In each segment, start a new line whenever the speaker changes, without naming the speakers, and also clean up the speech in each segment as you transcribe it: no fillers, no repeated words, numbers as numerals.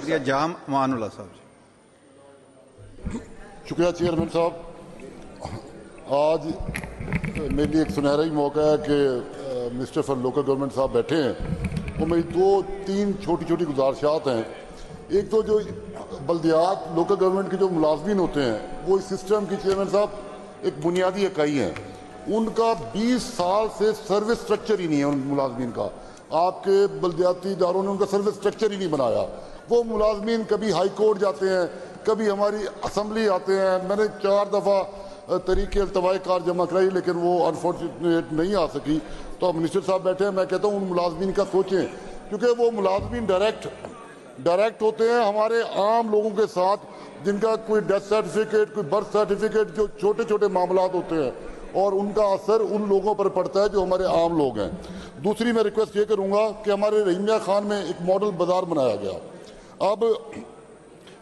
شکریہ جام امان اللہ صاحب.
شکریہ چیئرمین صاحب. آج میرے لیے ایک سنہری موقع ہے کہ منسٹر فار لوکل گورنمنٹ صاحب بیٹھے ہیں. وہ میری 2-3 چھوٹی گزارشات ہیں. ایک تو جو بلدیات لوکل گورنمنٹ کے جو ملازمین ہوتے ہیں وہ اس سسٹم کی چیئرمین صاحب ایک بنیادی اکائی ہیں. ان کا 20 سال سے سروس سٹرکچر ہی نہیں ہے ان ملازمین کا. آپ کے بلدیاتی اداروں نے ان کا سروس سٹرکچر ہی نہیں بنایا. وہ ملازمین کبھی ہائی کورٹ جاتے ہیں, کبھی ہماری اسمبلی آتے ہیں. میں نے 4 دفعہ طریق التواء کار جمع کرائی لیکن وہ انفارچونیٹ نہیں آ سکی. تو منسٹر صاحب بیٹھے ہیں, میں کہتا ہوں ان ملازمین کا سوچیں, کیونکہ وہ ملازمین ڈائریکٹ ہوتے ہیں ہمارے عام لوگوں کے ساتھ, جن کا کوئی ڈیتھ سرٹیفکیٹ, کوئی برتھ سرٹیفکیٹ, جو چھوٹے معاملات ہوتے ہیں, اور ان کا اثر ان لوگوں پر پڑتا ہے جو ہمارے عام لوگ ہیں. دوسری میں ریکویسٹ یہ کروں گا کہ ہمارے رحیمیہ خان میں ایک ماڈل بازار بنایا گیا. اب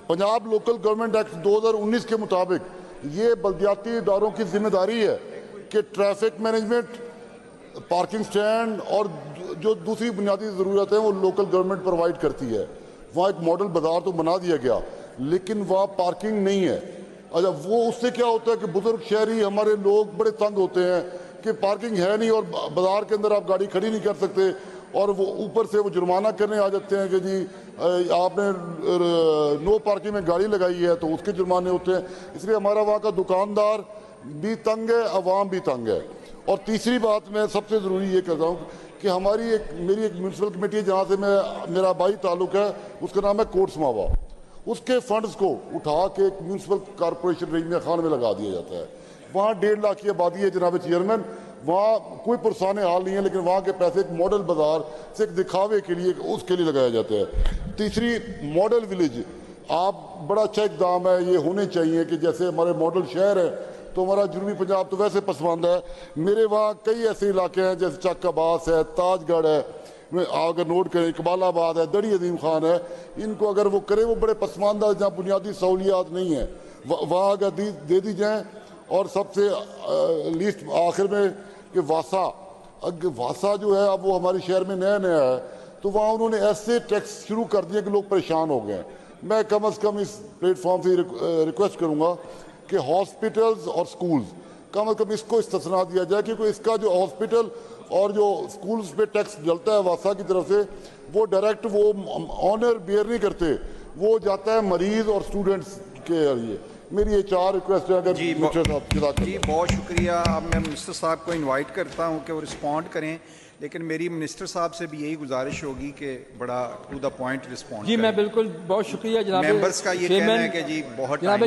پنجاب لوکل گورنمنٹ ایکٹ 2019 کے مطابق یہ بلدیاتی اداروں کی ذمہ داری ہے کہ ٹریفک مینجمنٹ, پارکنگ سٹینڈ اور جو دوسری بنیادی ضرورتیں وہ لوکل گورنمنٹ پرووائڈ کرتی ہے. وہاں ایک ماڈل بازار تو بنا دیا گیا لیکن وہاں پارکنگ نہیں ہے. اچھا, وہ اس سے کیا ہوتا ہے کہ بزرگ شہری ہمارے لوگ بڑے تنگ ہوتے ہیں کہ پارکنگ ہے نہیں اور بازار کے اندر آپ گاڑی کھڑی نہیں کر سکتے, اور وہ اوپر سے وہ جرمانہ کرنے آ جاتے ہیں کہ جی آپ نے نو پارکنگ میں گاڑی لگائی ہے تو اس کے جرمانے ہوتے ہیں. اس لیے ہمارا وہاں کا دکاندار بھی تنگ ہے, عوام بھی تنگ ہے. اور تیسری بات میں سب سے ضروری یہ کہتا ہوں کہ میری ایک میونسپل کمیٹی ہے جہاں سے میرا آبائی تعلق ہے, اس کا نام ہے کوٹس ماوا. اس کے فنڈز کو اٹھا کے ایک میونسپل کارپوریشن رحیمیہ خان میں لگا دیا جاتا ہے. وہاں 1.5 لاکھ کی آبادی ہے جناب چیئرمین. وہاں کوئی پرسان حال نہیں ہے لیکن وہاں کے پیسے ایک ماڈل بازار سے ایک دکھاوے کے لیے اس کے لیے لگایا جاتا ہے. تیسری, ماڈل ولیج, آپ بڑا اچھا اقدام ہے, یہ ہونے چاہیے کہ جیسے ہمارے ماڈل شہر ہے تو ہمارا جنوبی پنجاب تو ویسے پسماندہ ہے. میرے وہاں کئی ایسے علاقے ہیں جیسے چک عباس ہے, تاج گڑھ ہے, اگر نوٹ کریں اقبال آباد ہے, دڑی عظیم خان ہے, ان کو اگر وہ کرے وہ بڑے پسماندہ جہاں بنیادی سہولیات نہیں ہیں وہاں اگر دے دی جائیں. اور سب سے لیسٹ آخر میں کہ واسا جو ہے اب وہ ہمارے شہر میں نیا ہے تو وہاں انہوں نے ایسے ٹیکس شروع کر دیے کہ لوگ پریشان ہو گئے ہیں. میں کم از کم اس پلیٹ فارم سے ریکویسٹ کروں گا کہ ہاسپٹلز اور سکولز کم از کم اس کو استثنا دیا جائے, کیونکہ اس کا جو ہاسپٹل اور جو سکولز پہ ٹیکس ڈلتا ہے واسا کی طرف سے وہ ڈائریکٹ وہ آنر بیئر نہیں کرتے, وہ جاتا ہے مریض اور اسٹوڈنٹس کے لیے. میری یہ 4 ریکویسٹ ہیں. اگر
جی بہت شکریہ. اب میں منسٹر صاحب کو انوائٹ کرتا ہوں کہ وہ رسپونڈ کریں, لیکن میری منسٹر صاحب سے بھی یہی گزارش ہوگی کہ بڑا ٹو دا پوائنٹ رسپونڈ.
جی میں بالکل, بہت شکریہ جناب
ممبرس کا یہ کہنا ہے کہ جی بہت ٹائم